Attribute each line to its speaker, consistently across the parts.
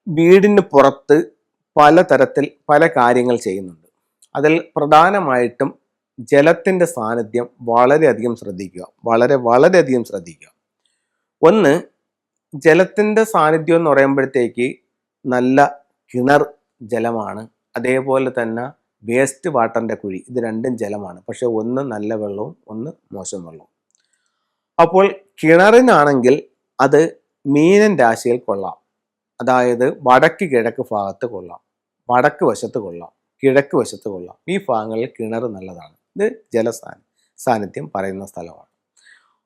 Speaker 1: വീടിന് പുറത്ത് പലതരത്തിൽ പല കാര്യങ്ങൾ ചെയ്യുന്നുണ്ട്. അതിൽ പ്രധാനമായിട്ടും ജലത്തിൻ്റെ സാന്നിധ്യം വളരെയധികം ശ്രദ്ധിക്കുക. വളരെയധികം ശ്രദ്ധിക്കുക. ഒന്ന്, ജലത്തിൻ്റെ സാന്നിധ്യം എന്ന് പറയുമ്പോഴത്തേക്ക് നല്ല കിണർ ജലമാണ്. അതേപോലെ തന്നെ വേസ്റ്റ് വാട്ടറിൻ്റെ കുഴി, ഇത് രണ്ടും ജലമാണ്. പക്ഷെ ഒന്ന് നല്ല വെള്ളവും ഒന്ന് മോശം വെള്ളവും. അപ്പോൾ കിണറിനാണെങ്കിൽ അത് മീനൻ രാശിയിൽ കൊള്ളാം. അതായത് വടക്ക് കിഴക്ക് ഭാഗത്ത് കൊള്ളാം, വടക്ക് വശത്ത് കൊള്ളാം, കിഴക്ക് വശത്ത് കൊള്ളാം. ഈ ഭാഗങ്ങളിൽ കിണർ നല്ലതാണ്. ഇത് സാന്നിധ്യം പറയുന്ന സ്ഥലമാണ്.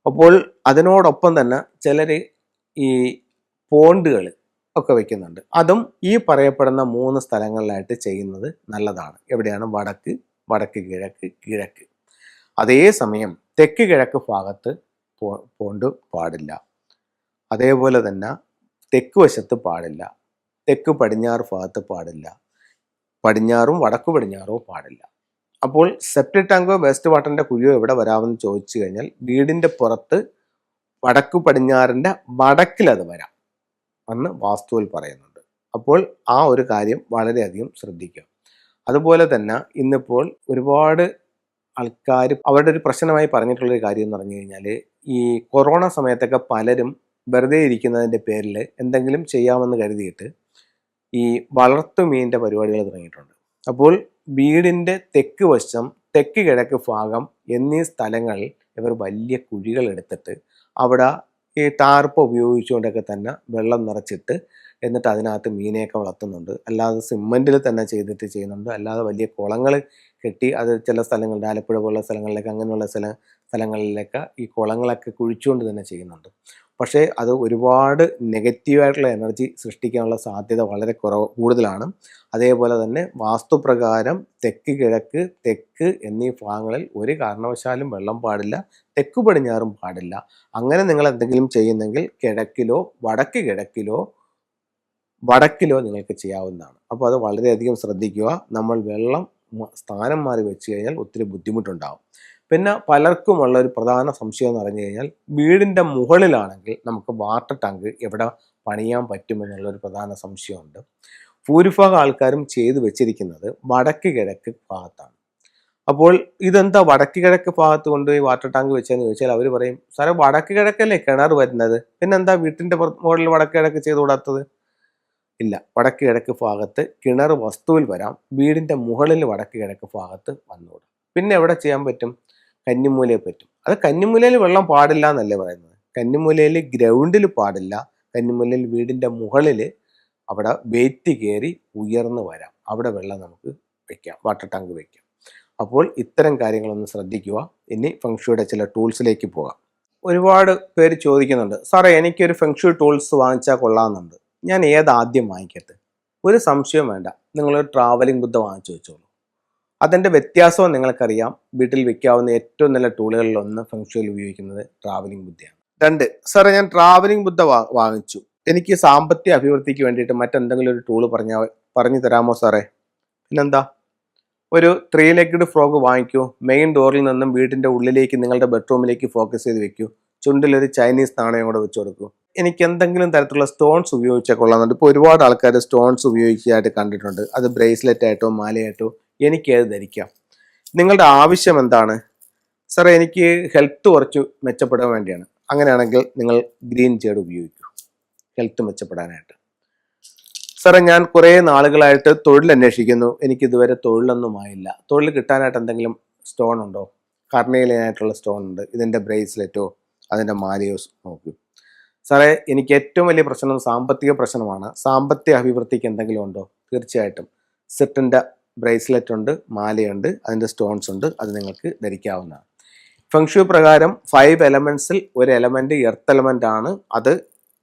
Speaker 1: അപ്പോൾ അതിനോടൊപ്പം തന്നെ ചിലർ ഈ പോണ്ടുകൾ ഒക്കെ വയ്ക്കുന്നുണ്ട്. അതും ഈ പറയപ്പെടുന്ന 3 സ്ഥലങ്ങളിലായിട്ട് ചെയ്യുന്നത് നല്ലതാണ്. എവിടെയാണ്? വടക്ക്, വടക്ക് കിഴക്ക്, കിഴക്ക്. അതേസമയം തെക്ക് കിഴക്ക് ഭാഗത്ത് പോണ്ട് പാടില്ല. അതേപോലെ തന്നെ തെക്ക് വശത്ത് പാടില്ല, തെക്ക് പടിഞ്ഞാറ് ഭാഗത്ത് പാടില്ല, പടിഞ്ഞാറും വടക്കു പടിഞ്ഞാറോ പാടില്ല. അപ്പോൾ സെപ്റ്റിക് ടാങ്കോ വേസ്റ്റ് വാട്ടറിൻ്റെ കുഴിയോ എവിടെ വരാമെന്ന് ചോദിച്ചു കഴിഞ്ഞാൽ വീടിൻ്റെ പുറത്ത് വടക്കു പടിഞ്ഞാറിൻ്റെ വടക്കിൽ അത് വരാം എന്ന് വാസ്തുവിൽ പറയുന്നുണ്ട്. അപ്പോൾ ആ ഒരു കാര്യം വളരെയധികം ശ്രദ്ധിക്കുക. അതുപോലെ തന്നെ ഇന്നിപ്പോൾ ഒരുപാട് ആൾക്കാർ അവരുടെ ഒരു പ്രശ്നമായി പറഞ്ഞിട്ടുള്ളൊരു കാര്യം എന്ന് പറഞ്ഞു കഴിഞ്ഞാൽ, ഈ കൊറോണ സമയത്തൊക്കെ പലരും വെറുതെ ഇരിക്കുന്നതിൻ്റെ പേരിൽ എന്തെങ്കിലും ചെയ്യാമെന്ന് കരുതിയിട്ട് ഈ വളർത്തുമീനിൻ്റെ പരിപാടികൾ തുടങ്ങിയിട്ടുണ്ട്. അപ്പോൾ വീടിൻ്റെ തെക്ക് വശം, തെക്ക് കിഴക്ക് ഭാഗം എന്നീ സ്ഥലങ്ങളിൽ ഇവർ വലിയ കുഴികൾ എടുത്തിട്ട് അവിടെ ഈ ടാർപ്പ് ഉപയോഗിച്ചുകൊണ്ടൊക്കെ തന്നെ വെള്ളം നിറച്ചിട്ട് എന്നിട്ട് അതിനകത്ത് മീനെയൊക്കെ വളർത്തുന്നുണ്ട്. അല്ലാതെ സിമെൻറ്റിൽ തന്നെ ചെയ്യുന്നുണ്ട്. അല്ലാതെ വലിയ കുളങ്ങൾ കെട്ടി അത് ചില സ്ഥലങ്ങളിൽ, ആലപ്പുഴ പോലുള്ള സ്ഥലങ്ങളിലേക്ക്, അങ്ങനെയുള്ള സ്ഥലങ്ങളിലേക്ക് ഈ കുളങ്ങളൊക്കെ കുഴിച്ചുകൊണ്ട് തന്നെ ചെയ്യുന്നുണ്ട്. പക്ഷേ അത് ഒരുപാട് നെഗറ്റീവായിട്ടുള്ള എനർജി സൃഷ്ടിക്കാനുള്ള സാധ്യത വളരെ കൂടുതലാണ്. അതേപോലെ തന്നെ വാസ്തുപ്രകാരം തെക്ക് കിഴക്ക്, തെക്ക് എന്നീ ഭാഗങ്ങളിൽ ഒരു കാരണവശാലും വെള്ളം പാടില്ല, തെക്ക് പടിഞ്ഞാറും പാടില്ല. അങ്ങനെ നിങ്ങൾ എന്തെങ്കിലും ചെയ്യുന്നെങ്കിൽ കിഴക്കിലോ വടക്ക് കിഴക്കിലോ വടക്കിലോ നിങ്ങൾക്ക് ചെയ്യാവുന്നതാണ്. അപ്പോൾ അത് വളരെയധികം ശ്രദ്ധിക്കുക. നമ്മൾ വെള്ളം സ്ഥാനം മാറി വെച്ച് കഴിഞ്ഞാൽ ഒത്തിരി ബുദ്ധിമുട്ടുണ്ടാകും. പിന്നെ പലർക്കുമുള്ള ഒരു പ്രധാന സംശയം എന്ന് പറഞ്ഞു കഴിഞ്ഞാൽ, വീടിൻ്റെ മുകളിലാണെങ്കിൽ നമുക്ക് വാട്ടർ ടാങ്ക് എവിടെ പണിയാൻ പറ്റുമെന്നുള്ളൊരു പ്രധാന സംശയമുണ്ട്. ഭൂരിഭാഗം ആൾക്കാരും ചെയ്തു വെച്ചിരിക്കുന്നത് വടക്ക് കിഴക്ക് ഭാഗത്താണ്. അപ്പോൾ ഇതെന്താ വടക്ക് കിഴക്ക് ഭാഗത്ത് കൊണ്ടുപോയി വാട്ടർ ടാങ്ക് വെച്ചതെന്ന് ചോദിച്ചാൽ അവർ പറയും, സാറേ വടക്ക് കിഴക്കല്ലേ കിണർ വരുന്നത്, പിന്നെന്താ വീട്ടിൻ്റെ മുകളിൽ വടക്ക് കിഴക്ക് ചെയ്തുകൂടാത്തത്? ഇല്ല, വടക്ക് കിഴക്ക് ഭാഗത്ത് കിണർ വസ്തുവിൽ വരാം, വീടിൻ്റെ മുകളിൽ വടക്ക് കിഴക്ക് ഭാഗത്ത് വന്നുകൂടാ. പിന്നെ എവിടെ ചെയ്യാൻ പറ്റും? കന്നിമൂലയിൽ പറ്റും. അത് കന്നിമൂലയിൽ വെള്ളം പാടില്ല എന്നല്ലേ പറയുന്നത്. കന്നിമൂലയിൽ ഗ്രൗണ്ടിൽ പാടില്ല, കന്നിമൂലയിൽ വീടിൻ്റെ മുകളിൽ അവിടെ വെയിറ്റ് കയറി ഉയർന്നു വരാം, അവിടെ വെള്ളം നമുക്ക് വെക്കാം, വാട്ടർ ടാങ്ക് വെക്കാം. അപ്പോൾ ഇത്തരം കാര്യങ്ങളൊന്ന് ശ്രദ്ധിക്കുക. ഇനി ഫെങ്ഷുയുടെ ചില ടൂൾസിലേക്ക് പോകാം. ഒരുപാട് പേര് ചോദിക്കുന്നുണ്ട്, സാറേ എനിക്കൊരു ഫെങ്ഷു ടൂൾസ് വാങ്ങിച്ചാൽ കൊള്ളാമെന്നുണ്ട്, ഞാൻ ഏതാദ്യം വാങ്ങിക്കട്ടെ? ഒരു സംശയവും വേണ്ട, നിങ്ങളൊരു ട്രാവലിംഗ് ബുദ്ധ വാങ്ങിച്ചു വെച്ചോളൂ. അതിൻ്റെ വ്യത്യാസവും നിങ്ങൾക്കറിയാം. വീട്ടിൽ വെക്കാവുന്ന ഏറ്റവും നല്ല ടൂളുകളിലൊന്ന് ഫെങ്ഷുയിൽ ഉപയോഗിക്കുന്നത് ട്രാവലിംഗ് ബുദ്ധയാണ്. 2, സാറേ ഞാൻ ട്രാവലിംഗ് ബുദ്ധ വാങ്ങിച്ചു, എനിക്ക് സാമ്പത്തിക അഭിവൃദ്ധിക്ക് വേണ്ടിയിട്ട് മറ്റെന്തെങ്കിലും ഒരു ടൂള് പറഞ്ഞു തരാമോ സാറേ? പിന്നെന്താ, ഒരു 3 legged ഫ്രോഗ് വാങ്ങിക്കൂ, മെയിൻ ഡോറിൽ നിന്നും വീടിൻ്റെ ഉള്ളിലേക്ക് നിങ്ങളുടെ ബെഡ്റൂമിലേക്ക് ഫോക്കസ് ചെയ്ത് വെക്കൂ, ചുണ്ടിലൊരു ചൈനീസ് നാണയം കൂടെ വെച്ച് കൊടുക്കൂ. എനിക്ക് എന്തെങ്കിലും തരത്തിലുള്ള സ്റ്റോൺസ് ഉപയോഗിച്ചാൽ കൊള്ളാമെന്നുണ്ട്. ഇപ്പോൾ ഒരുപാട് ആൾക്കാർ സ്റ്റോൺസ് ഉപയോഗിക്കാനായിട്ട് കണ്ടിട്ടുണ്ട്. അത് ബ്രേസ്ലെറ്റ് ആയിട്ടോ മാലയായിട്ടോ എനിക്കത് ധരിക്കാം. നിങ്ങളുടെ ആവശ്യം എന്താണ്? സാറേ എനിക്ക് ഹെൽത്ത് കുറച്ച് മെച്ചപ്പെടാൻ വേണ്ടിയാണ്. അങ്ങനെയാണെങ്കിൽ നിങ്ങൾ ഗ്രീൻ ജേഡ് ഉപയോഗിക്കൂ, ഹെൽത്ത് മെച്ചപ്പെടാനായിട്ട്. സാറേ ഞാൻ കുറേ നാളുകളായിട്ട് തൊഴിൽ അന്വേഷിക്കുന്നു, എനിക്കിതുവരെ തൊഴിലൊന്നും ആയില്ല, തൊഴിൽ കിട്ടാനായിട്ട് എന്തെങ്കിലും സ്റ്റോൺ ഉണ്ടോ? കർണയിലായിട്ടുള്ള സ്റ്റോൺ ഉണ്ട്, ഇതിൻ്റെ ബ്രേസ്ലെറ്റോ അതിൻ്റെ മാലയോ നോക്കൂ. സാറേ എനിക്ക് ഏറ്റവും വലിയ പ്രശ്നം സാമ്പത്തിക പ്രശ്നമാണ്, സാമ്പത്തിക അഭിവൃദ്ധിക്ക് എന്തെങ്കിലും ഉണ്ടോ? തീർച്ചയായിട്ടും സെറ്റിൻ്റെ ബ്രേസ്ലെറ്റ് ഉണ്ട്, മാലയുണ്ട്, അതിൻ്റെ സ്റ്റോൺസ് ഉണ്ട്, അത് നിങ്ങൾക്ക് ധരിക്കാവുന്നതാണ്. ഫെങ്ഷു പ്രകാരം 5 എലമെൻറ്റ്സിൽ ഒരു എലമെൻറ്റ് എർത്ത് എലമെൻ്റ് ആണ്. അത്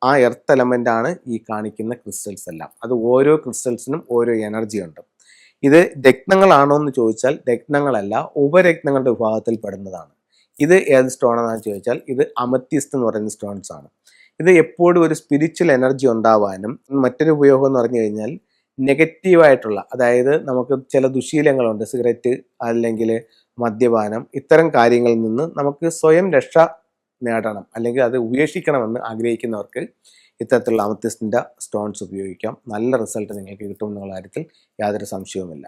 Speaker 1: ആ എർത്ത് എലമെൻ്റ് ആണ് ഈ കാണിക്കുന്ന ക്രിസ്റ്റൽസ് എല്ലാം. അത് ഓരോ ക്രിസ്റ്റൽസിനും ഓരോ എനർജി ഉണ്ട്. ഇത് രത്നങ്ങളാണോ എന്ന് ചോദിച്ചാൽ രത്നങ്ങളല്ല, ഉപരത്നങ്ങളുടെ വിഭാഗത്തിൽ പെടുന്നതാണ്. ഇത് ഏത് സ്റ്റോൺ ആണെന്ന് ചോദിച്ചാൽ ഇത് അമത്തിസ്റ്റ് എന്ന് പറയുന്ന സ്റ്റോൺസ് ആണ്. ഇത് എപ്പോഴും ഒരു സ്പിരിച്വൽ എനർജി ഉണ്ടാവാനും, മറ്റൊരു ഉപയോഗം എന്ന് പറഞ്ഞു കഴിഞ്ഞാൽ നെഗറ്റീവായിട്ടുള്ള, അതായത് നമുക്ക് ചില ദുശീലങ്ങളുണ്ട്, സിഗരറ്റ് അല്ലെങ്കിൽ മദ്യപാനം, ഇത്തരം കാര്യങ്ങളിൽ നിന്ന് നമുക്ക് സ്വയം രക്ഷ നേടണം അല്ലെങ്കിൽ അത് ഉപേക്ഷിക്കണമെന്ന് ആഗ്രഹിക്കുന്നവർക്ക് ഇത്തരത്തിലുള്ള അമത്യസ്റ്റിൻ്റെ സ്റ്റോൺസ് ഉപയോഗിക്കാം. നല്ല റിസൾട്ട് നിങ്ങൾക്ക് കിട്ടുമെന്നുള്ള കാര്യത്തിൽ യാതൊരു സംശയവുമില്ല.